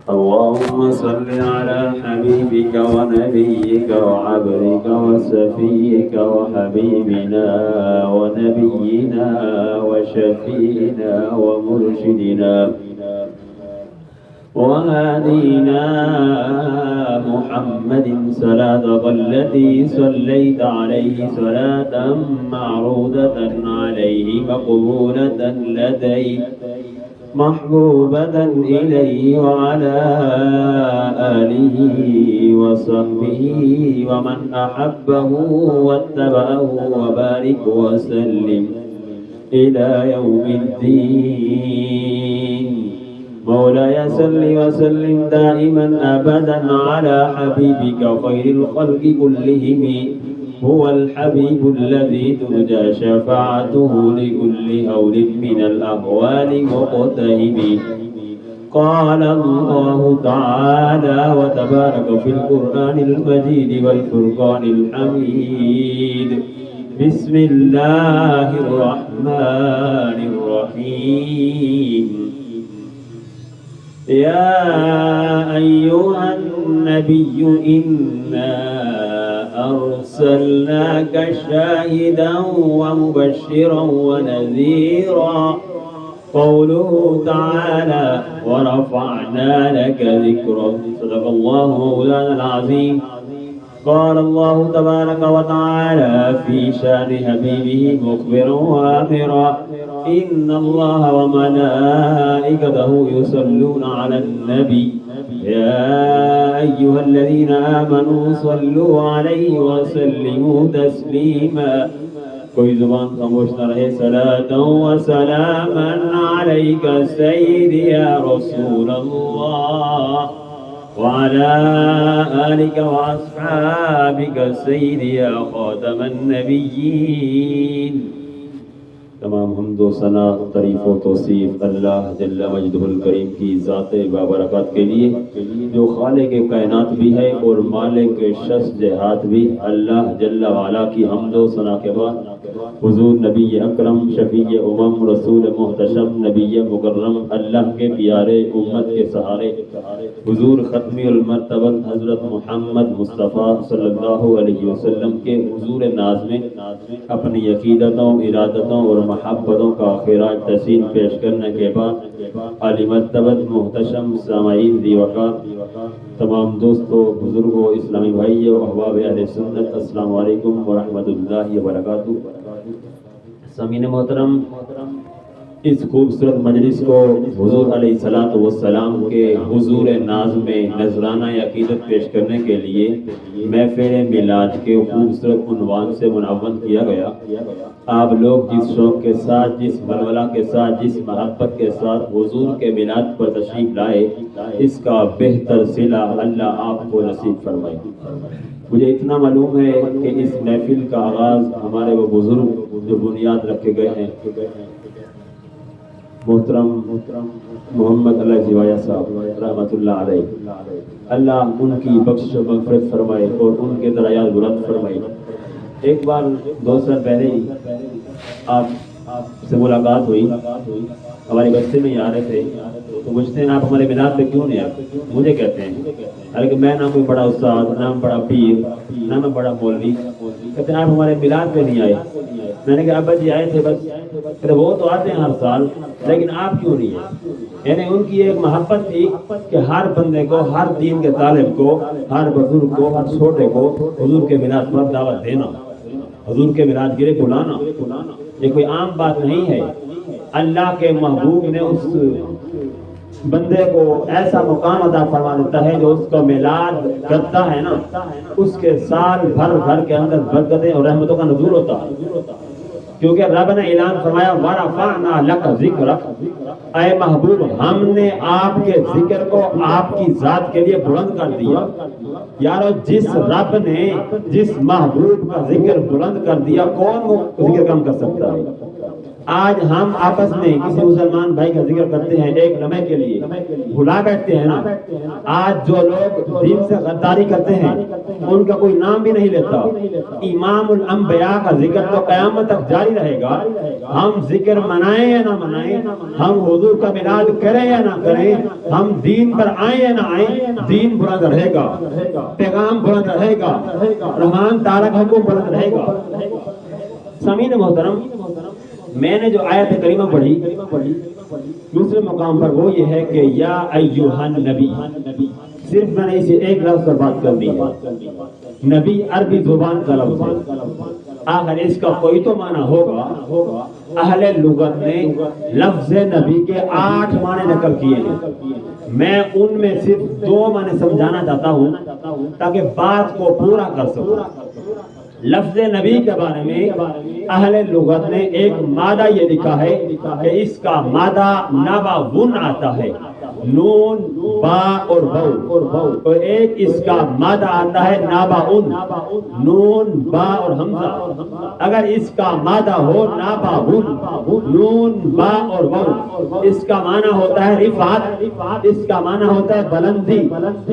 اللهم صل على حبيبك ونبيك وعبدك وسفيك وحبيبنا ونبينا وشفينا ومرشدنا وهادينا محمد صلاة التي صليت عليه صلاة معروضة عليه مقبولة لديك محبوبة إليه وعلى آله وصحبه ومن أحبه واتبعه وبارك وسلم إلى يوم الدين. مولاي صل وسلم دائما أبدا على حبيبك خير الخلق كلهم، هو الحبيب الذي ترجى شفاعته لكل هول من الأهوال مقتهب. قال الله تعالى وتبارك في القرآن المجيد والفرقان الحميد: بسم الله الرحمن الرحيم. يا أيها النبي إنا أرسلناك شاهدا ومبشرا ونذيرا. قوله تعالى: ورفعنا لك ذكرك. صدق الله مولانا العظيم. قال الله تبارك وتعالى في شأن حبيبه مخبرا وآمرا: إن الله وملائكته يصلون على النبي يا أيها الذين آمنوا صلوا عليه وسلموا تسليما. کوئی زبان خاموش نہ رہے. صلاة وسلاما عليك سيدي يا رسول الله وعلى آلك وأصحابك سيدي يا خاتم النبيين. تمام حمد و ثنا تعریف و توصیف اللہ جل مجدہ الکریم کی ذات بابرکات کے لیے، جو خالق کائنات بھی ہے اور مالک شش جہات بھی. اللہ جل وعلا کی حمد و ثنا کے بعد حضور نبی اکرم شفیع امم رسول محتشم نبی مکرم اللہ کے پیارے امت کے سہارے حضور ختمی المرتبہ حضرت محمد مصطفیٰ صلی اللہ علیہ وسلم کے حضور ناز میں اپنی عقیدتوں، ارادتوں اور محبتوں کا خراج تحسین پیش کرنے کے بعد عالی مرتبہ محتشم سامعین دی وقار، تمام دوستوں، بزرگوں، اسلامی بھائیوں، احباب اہل سنت، السلام علیکم ورحمۃ اللہ وبرکاتہ. سامعین محترم، اس خوبصورت مجلس کو حضور علیہ الصلوۃ والسلام کے حضور ناز میں نذرانہ عقیدت پیش کرنے کے لیے محفل میلاد کے خوبصورت عنوان سے منعون کیا گیا. آپ لوگ جس شوق کے ساتھ، جس ولولہ کے ساتھ، جس محبت کے ساتھ حضور کے میلاد پر تشریف لائے، اس کا بہتر صلہ اللہ آپ کو نصیب فرمائے. مجھے اتنا معلوم ہے کہ اس محفل کا آغاز ہمارے وہ بزرگ جو بنیاد رکھے گئے ہیں، محترم محمد اللہ جیوایا صاحب رحمۃ اللہ علیہ، اللہ ان کی بخشش و مغفرت فرمائے اور ان کے درجات بلند فرمائے. ایک بار 2 سال پہلے ہی آپ سے ملاقات ہوئی، ہماری بستی میں ہی آ رہے تھے تو پوچھتے ہیں آپ ہمارے میلاد پہ کیوں نہیں آئے؟ مجھے کہتے ہیں، حالانکہ میں نہ کوئی بڑا استاد، نہ بڑا پیر، نہ میں بڑا مولوی، کہتے ہیں آپ ہمارے میلاد پہ نہیں آئے. میں نے کہا ابا جی آئے تھے بس. کہتے وہ تو آتے ہیں ہر سال، لیکن آپ کیوں نہیں ہیں؟ یعنی ان کی ایک محبت تھی کہ ہر بندے کو، ہر دین کے طالب کو، ہر بزرگ کو، ہر چھوٹے کو حضور کے میلاد پر دعوت دینا، حضور کے میلاد کے لیے بلانا. یہ کوئی عام بات نہیں ہے. اللہ کے محبوب نے اس بندے کو ایسا مقام عطا فرما دیتا ہے جو اس کا میلاد کرتا ہے نا، اس کے سال بھر بھر کے اندر برکتیں اور رحمتوں کا نزول ہوتا ہے. کیونکہ رب نے اعلان فرمایا وَرَفَعْنَا لَكَ ذِكْرَكَ، اے محبوب ہم نے آپ کے ذکر کو آپ کی ذات کے لیے بلند کر دیا. یارو جس رب نے جس محبوب کا ذکر بلند کر دیا، کون وہ ذکر کم کر سکتا ہے؟ آج ہم آپس میں کسی مسلمان بھائی کا ذکر کرتے ہیں ایک لمحے کے لیے بھلا بیٹھتے ہیں نا. آج جو لوگ دین سے غداری کرتے ہیں ان کا کوئی نام بھی نہیں لیتا. امام الانبیاء کا ذکر تو قیامت تک جاری رہے گا. ہم ذکر منائیں یا نہ منائیں, ہم حضور کا میلاد کریں یا نہ کریں, ہم دین پر آئیں یا نہ آئیں, دین بلند رہے گا, پیغام بلند رہے گا, رحمان تعالیٰ کا حکم بلند رہے گا. سامعین محترم, میں نے جو آیت کریمہ پڑھی دوسرے مقام پر وہ یہ ہے کہ یا ایھا النبی, صرف میں نے اسے ایک لفظ پر بات کر دی ہے. نبی عربی زبان کا لفظ ہے, آخر اس کا کوئی تو معنی ہوگا. اہل لغت نے لفظ نبی کے 8 معنی نقل کیے ہیں. میں ان میں صرف 2 معنی سمجھانا چاہتا ہوں تاکہ بات کو پورا کر سکوں. لفظ نبی کے بارے میں اہل لغت نے ایک مادہ یہ لکھا ہے کہ اس کا مادہ نباون آتا ہے, نون با اور بو, اور ایک اس کا مادہ آتا ہے ناباون, نون با اور حمزہ. اگر اس کا مادہ ہو ناباون, نون با اور بو, اس کا معنی ہوتا ہے رفعت, اس کا معنی ہوتا ہے بلندی.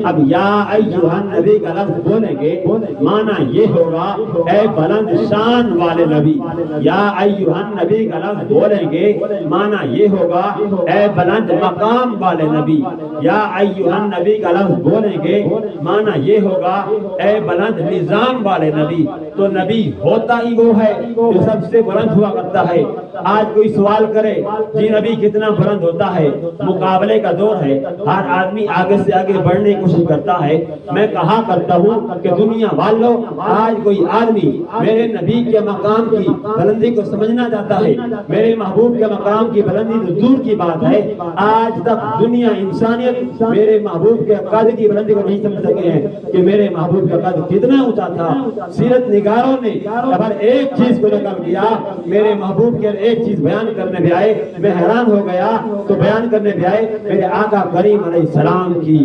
اب یا ایھا النبی کا لفظ بولیں گے معنی یہ ہوگا اے بلند شان والے نبی. یا ایھا النبی کا لفظ بولیں گے معنی یہ ہوگا اے بلند مقام والے نبی. یا ایھا النبی کا لفظ بولیں گے معنی یہ ہوگا اے بلند نظام والے نبی. تو نبی ہوتا ہی وہ ہے جو سب سے بلند ہوا کرتا ہے. آج کوئی سوال کرے جی نبی کتنا بلند ہوتا ہے, مقابلے کا دور ہے, ہر آدمی آگے سے آگے بڑھنے کی کوشش کرتا ہے. میں کہا کرتا ہوں کہ دنیا والوں, آج کوئی آدمی میرے نبی کے مقام کی بلندی کو سمجھنا چاہتا ہے. میرے محبوب کے مقام کی بلندی تو دور کی بات ہے, آج تک دنیا انسانیت میرے محبوب کے قد کی بلندی کو نہیں سمجھ سکے ہیں کہ میرے محبوب کا قد کتنا اونچا تھا. سیرت نگاروں نے اگر ایک چیز کو نقل کیا, میرے محبوب کے ایک چیز بیان کرنے بھی آئے, میں حیران ہو گیا. تو بیان کرنے بھی آئے میرے آقا کریم علیہ السلام کی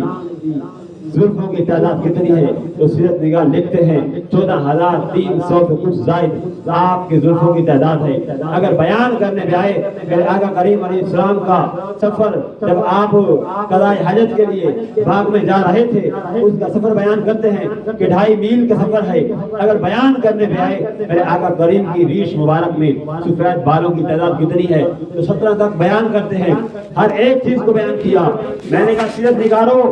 زلفوں کی تعداد کتنی ہے, تو سیرت نگار لکھتے ہیں 14,300 سے کچھ زائد آپ کی زلفوں کی تعداد ہے. اگر بیان کرنے بھی آئے میرے آقا کریم علیہ السلام کا سفر, جب آپ قضاء حاجت کے لیے باغ میں جا رہے تھے, اس کا سفر بیان کرتے ہیں کہ 2.5 میل کا سفر ہے. اگر بیان کرنے بھی آئے میرے آقا کریم کی ریش مبارک میں سفید بالوں کی تعداد کتنی ہے, تو 17 تک بیان کرتے ہیں. ہر ایک چیز کو بیان کیا. میں نے کہا سیرت نگاروں,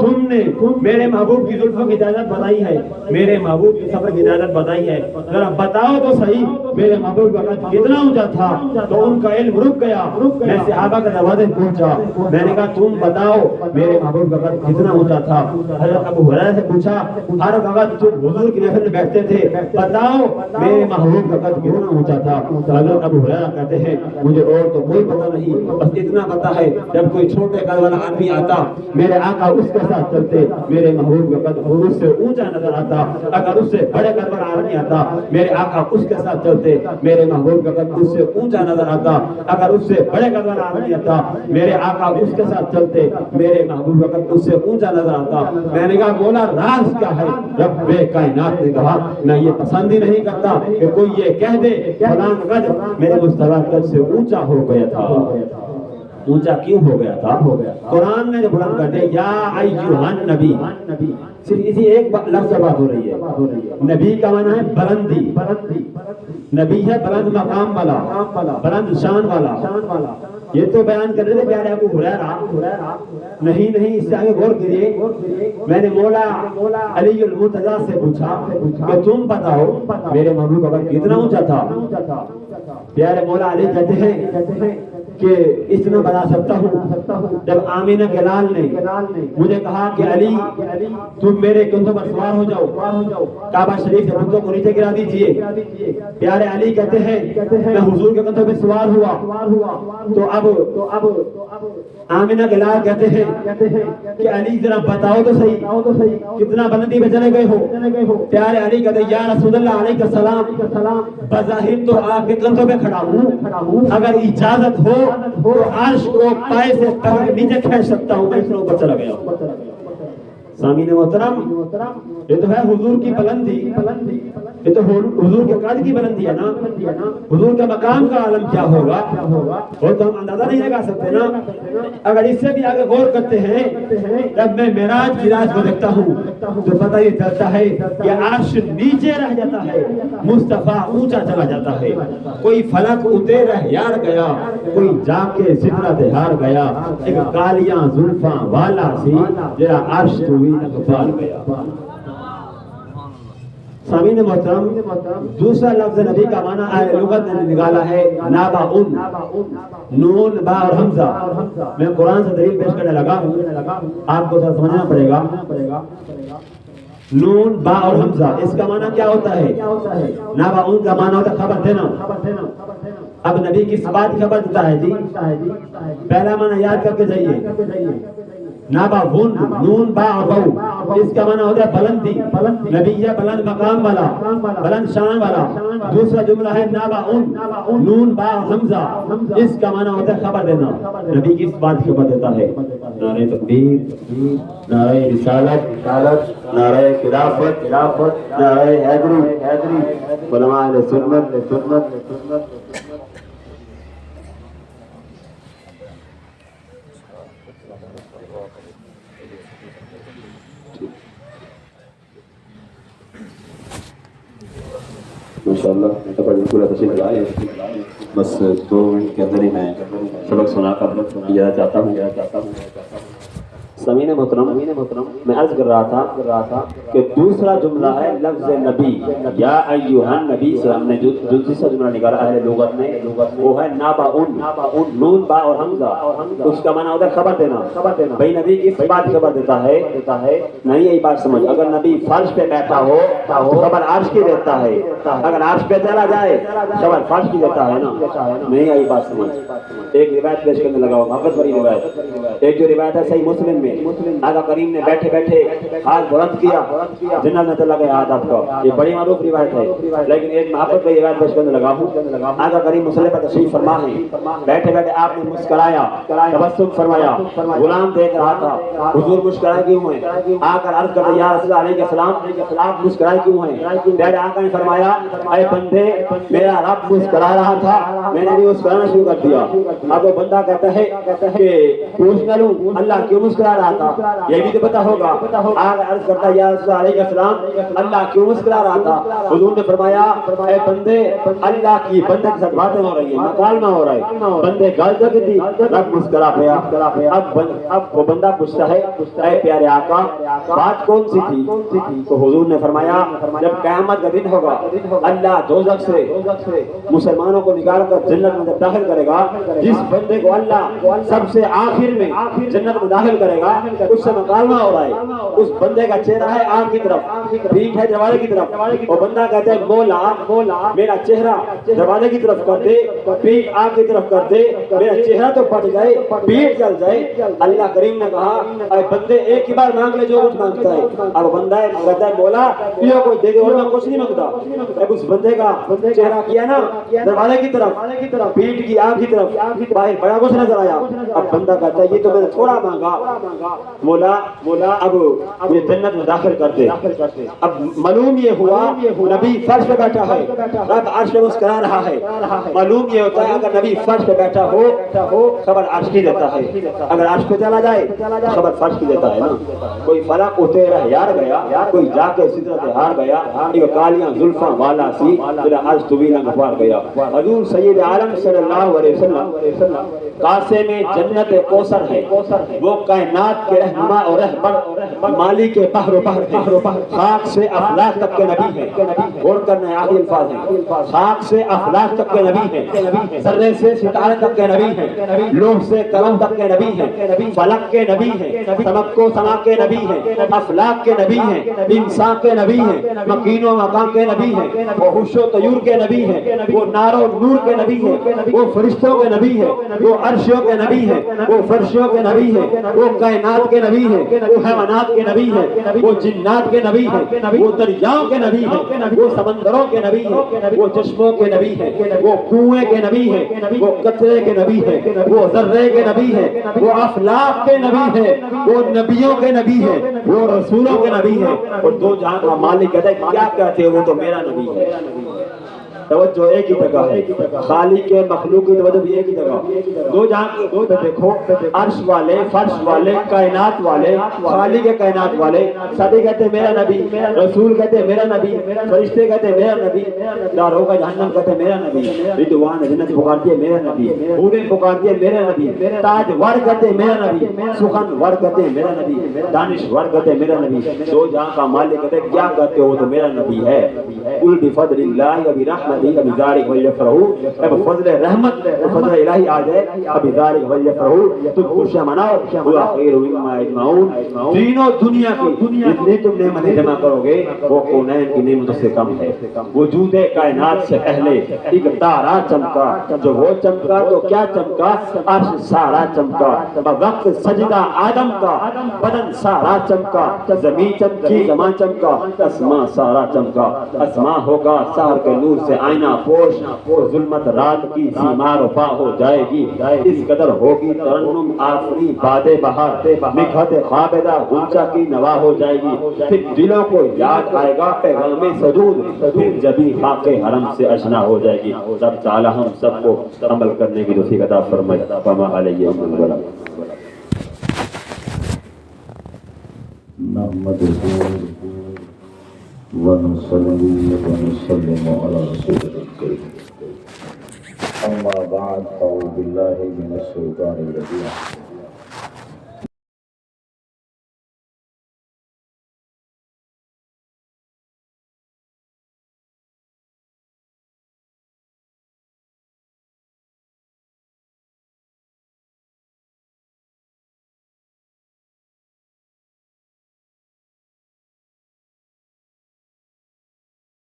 تم نے میرے محبوب کی زلفوں کی تعداد بتائی ہے, میرے محبوب کی سفر کی تعداد بتائی ہے, ذرا بتاؤ تو صحیح میرے محبوب کا قد کتنا اونچا تھا. تو ان کا علم رک گیا. میں صحابہ کے دروازے پہنچا, میں نے کہا تم بتاؤ میرے محبوب کا قد کتنا اونچا تھا. حضرت ابو ہریرہ سے پوچھا, ہر وقت تم حضور کی محفل میں بیٹھتے تھے, بتاؤ میرے محبوب کا قد کتنا اونچا تھا. حضرت ابو ہریرہ کہتے ہیں مجھے اور تو کوئی پتہ نہیں, بس اتنا پتہ ہے جب کوئی چھوٹے قد والا آدمی آتا میرے آقا اس کے ساتھ چلتے, میرے محبوب کا قد حضور سے اونچا نظر آتا. اگر اس سے بڑے قد والا آدمی آتا میرے آقا اس کے ساتھ چلتے, میرے محبوب کا قد اس سے اونچا نظر آتا. اگر اس سے بڑے قد والا آدمی آتا میرے آقا اس کے ساتھ چلتے, میرے محبوب کا قد اس سے اونچا نظر آتا. میں نے کہا مولا راز کیا ہے؟ رب کائنات نے کہا میں یہ پسند ہی نہیں کرتا کہ کوئی یہ کہہ دے فلاں قد میرے مصطفیٰ قد سے اونچا ہو گیا تھا. اونچا کیوں ہو گیا تھا؟ قرآن نے جو بلند کر دیا یا ایھا النبی, صرف اسی ایک لفظ سے بات ہو رہی ہے. نبی کا معنی ہے بلندی, نبی ہے بلند مقام والا, بلند شان والا. یہ تو بیان کر رہے تھے پیارے ابو ہریرہ. نہیں اس سے آگے غور کیجیے. میں نے مولا علی المرتضیٰ سے پوچھا کہ تم بتاؤ میرے محبوب کا قد کتنا اونچا تھا. پیارے مولا علی کہتے ہیں کہ اتنا بتا سکتا ہوں جب آمینہ کے لال نے مجھے کہا کہ علی تم میرے کندھوں پر سوار ہو جاؤ, کعبہ شریف سے کندھوں کو نیچے گرا دیجئے. پیارے علی کہتے ہیں میں حضور کے کندھوں پہ سوار ہوا. تو اب آمینہ کے لال کہتے ہیں کہ علی ذرا بتاؤ تو صحیح کتنا بلندی پہ چلے گئے ہو. پیارے علی کہتے ہیں یا رسول اللہ علیہ السلام, بظاہر تو آپ کے کندھوں پہ کھڑا ہوں, اگر اجازت ہو تو عرش کو پائے سے نیچے کھینچ سکتا ہوں, میں اس میں اوپر چلا گیا. سامعین محترم، یہ تو ہے حضور کی بلندی، یہ تو حضور کے قد کی بلندی ہے نا، حضور کے مقام کا عالم کیا ہوگا وہ تو ہم اندازہ نہیں لگا سکتے نا۔ اگر اس سے بھی آگے غور کرتے ہیں، جب میں معراج کی رات کو دیکھتا ہوں تو پتہ یہ چلتا ہے کہ عرش نیچے رہ جاتا ہے، مصطفیٰ اونچا چلا جاتا ہے، کوئی فلک اتر یار گیا، کوئی جا کے سدرت ہار گیا، ایک کالیاں زلفاں والا سی جرا عرش تو بھی پال گیا۔ سامعین محترم، دوسرا لفظ نبی کا معنی لغت نے نکالا ہے نابعون، نون با اور حمزہ۔ میں قرآن سے دلیل پیش کرنے لگا ہوں، آپ کو سمجھنا پڑے گا۔ نون با اور حمزہ، اس کا معنی کیا ہوتا ہے؟ نابعون کا معنی ہوتا ہے خبر دینا۔ اب نبی کس بات کی خبر دیتا ہے جی؟ پہلا معنی یاد کر کے جائیے، نابعون، نون با اور بہو، اس کا معنی ہوتا ہے بلندی، نبی ہے بلند مقام والا، بلند شان والا۔ دوسرا جملہ ہے نابعون، نون با اور حمزہ، اس کا معنی ہوتا ہے خبر دینا۔ نبی کس بات کی خبر دیتا ہے؟ نعرہ تکبیر، نعرہ رسالت، نعرہ خلافت، نعرہ حیدری، علماء اہل سنت۔ ماشاءاللہ پورا تشریف لائے، بس 2 منٹ کے اندر ہی میں سبق سنا کر یہ چاہتا ہوں۔ سامعین محترم، میں عرض کر رہا تھا کہ دوسرا جملہ ہے لفظ نبی، یا ایھا النبی سے ہم نے جو دوسرا جملہ نکالا اہل لغت نے، وہ ہے نابعون، نون با اور حمزہ، اس کا معنی ہوتا ہے خبر دینا۔ بھائی نبی کس بات کی خبر دیتا ہے؟ نہیں یہی بات سمجھ، اگر نبی فرش پہ بیٹھا ہو تو خبر عرش کی دیتا ہے، اگر عرش پہ چلا جائے خبر فرش کی دیتا ہے نا، نہیں یہی بات سمجھ۔ ایک روایت پیش کرنے لگا ہوں، محبت بڑی روایت، ایک جو روایت ہے صحیح مسلم میں، آقا کریم نے بیٹھے بیٹھے ہاتھ بلند کیا، جنت میں چلا گیا ہاتھ آپ کا، یہ بڑی معروف روایت ہے، لیکن ایک محبت کی روایت پیش کرنے لگا ہوں۔ آقا کریم مسلم پر تشریف فرما ہے، بیٹھے بیٹھے آپ نے مسکرایا، تبسم فرمایا، غلام دیکھ رہا تھا، حضور مسکرائے کیوں ہیں؟ آ کر عرض کرتے یا رسول اللہ علیہ السلام آپ مسکرائے کیوں ہیں؟ پیارے آقا نے فرمایا اے بندے میرا رب مسکرا رہا تھا، میں نے بھی مسکرانا شروع کر دیا۔ اب وہ بندہ کہتا ہے کہ پوچھ نہ لوں اللہ کیوں مسکرا رہا تھا، یہ بھی تو پتا ہوگا۔ آگے عرض کرتا یا رسول اللہ علیہ السلام اللہ کیوں مسکرا رہا تھا؟ حضور نے فرمایا اے بندے اللہ کی بندے کے ساتھ باتیں ہو رہی ہیں، مکالمہ ہو رہا ہے، بندے گل تک تھی رب مسکرا گیا۔ اب وہ بندہ پوچھتا ہے اے پیارے آقا بات کون سی تھی؟ تو حضور نے فرمایا جب قیامت کا دن ہوگا اللہ دوزخ سے مسلمانوں کو نکال کر جنت میں داخل کرے گا، جس بندے کو اللہ سب سے آخر میں جنت میں داخل کرے گا اس سے مکالمہ ہو رہا ہے، اس بندے کا چہرہ ہے آنکھ کی طرف، پیٹھ ہے دروازے کی طرف، وہ بندہ کہتا ہے مولا میرا چہرہ دروازے کی طرف کر دے، پیٹھ آنکھ کی طرف کر دے، میرا چہرہ تو پھٹ جائے پیٹھ جل جائے۔ اللہ کریم نے کہا اے بندے ایک ہی بار مانگ لے جو کچھ مانگتا ہے۔ اب بندہ کہتا ہے مولا یہ کوئی دے دے اور میں کچھ نہیں مانگتا۔ اب اس بندے کا چہرہ کیا نا دروازے کی طرف، پیٹھ کی آنکھ کی طرف، باہر بڑا کچھ نظر آیا۔ اب بندہ کہتا ہے یہ تو میں نے تھوڑا مانگا، مولا اب یہ جنت میں داخل کر دے۔ اب معلوم یہ ہوا نبی فرش پہ بیٹھا ہے، رب عرش پہ مسکرا رہا ہے، معلوم یہ ہوتا ہے اگر نبی فرش پہ بیٹھا ہو خبر عرش کی دیتا ہے، اگر عرش پہ چلا جائے خبر فرش کی دیتا ہے نا۔ کوئی فلک اتر یار گیا، کوئی جا کے سدرت ہار گیا، ایک کالیاں زلفاں والا سی جرا عرش طویلا گفار گیا۔ حضور سید عالم صلی اللہ علیہ وسلم کاسے میں جنت کوثر ہے، وہ کائنات کے رہنما اور رہبر مالک بحر و بحر، خاک سے افلاک تک کے نبی ہیں۔ غور کرنا ہے آخری الفاظ ہیں، خاک سے افلاک تک کے نبی ہیں، ذرے سے ستارے تک کے نبی ہیں، لوح سے قلم تک کے نبی ہیں، فلک کے نبی ہیں، سمک و سما کے نبی ہیں، افلاک کے نبی ہیں، انسان کے نبی ہیں، مکین و مقام کے نبی ہیں، وہ حش و طیور کے نبی ہیں، وہ نار و نور کے نبی ہیں، وہ فرشتوں کے نبی ہے، وہ عرشوں کے نبی ہے، وہ فرشوں کے نبی ہے، وہ کائنات کے نبی ہے، وہ حیوانات کے نبی ہے، وہ جنات کے نبی ہے، وہ دریاؤں کے نبی ہے، وہ سمندروں کے نبی ہے، وہ چشموں کے نبی ہے، وہ کنویں کے نبی ہے، وہ قطرے کے نبی ہے، وہ ذرے کے نبی ہے، وہ افلاک کے نبی ہے، وہ نبیوں کے نبی ہے، وہ رسولوں کے نبی ہے، اور دو جہاں کا مالک کہتا ہے کیا کہتے ہیں وہ تو میرا نبی ہے۔ توجہ ایک ہی جگہ ہے، خالق کے مخلوق کی توجہ بھی ایک ہی جگہ۔ دو جہاں کی دو دیکھو، عرش والے، فرش والے، کائنات والے، خالق کے کائنات والے سبھی کہتے ہیں میرا نبی، رسول کہتے ہیں میرا نبی، فرشتے کہتے ہیں میرا نبی، داروغہ جہنم کہتے ہیں میرا نبی، رضوان جنت پکارتی ہے میرا نبی، حوریں پکارتی ہے میرا نبی، تاج ور کہتے ہیں میرا نبی، سخن ور کہتے ہیں میرا نبی، دانش ور کہتے ہیں میرا نبی۔ دو جہاں کا مالک کہتے ہیں کیا کہتے ہو تو میرا نبی ہے۔ قل بفضل اللہ وبرحمتہ فبذلک فلیفرحوا، اب فضل رحمت فضل الہی آ جائے فبذلک فلیفرحوا، تم خوشیاں مناؤ، ہوا خیر مما یجمعون۔ تینوں دنیا کی جتنی تم نعمتیں جمع کرو گے وہ کونین کی نعمتوں سے کم ہے۔ وجود کائنات سے پہلے ایک تارا چمکا، جو وہ چمکا تو کیا چمکا، عرش سارا چمکا، وقت سجدہ آدم کا بدن سارا چمکا، زمین چمکی، زمان چمکا، اسمان سارا چمکا۔ اسمان ہوگا سحر کے نور سے آئینہ پوش، ظلمت رات کی سیمار پا ہو جائے گی، اس قدر ہوگی ترنم آفری باد بہار، نکھت خوابدہ غنچہ کی نوا ہو جائے گی، پھر دلوں کو یاد آئے گا پیغام سجود، پھر جبی خاک حرم سے اشنا ہو جائے گی۔ رب تعالی ہم سب کو عمل کرنے کی توفیق عطا فرمائے۔ وما علیہ السلام۔ نحمده ونصلي ونسلم على رسوله الكريم، أما بعد، أعوذ بالله من الشيطان الرجيم،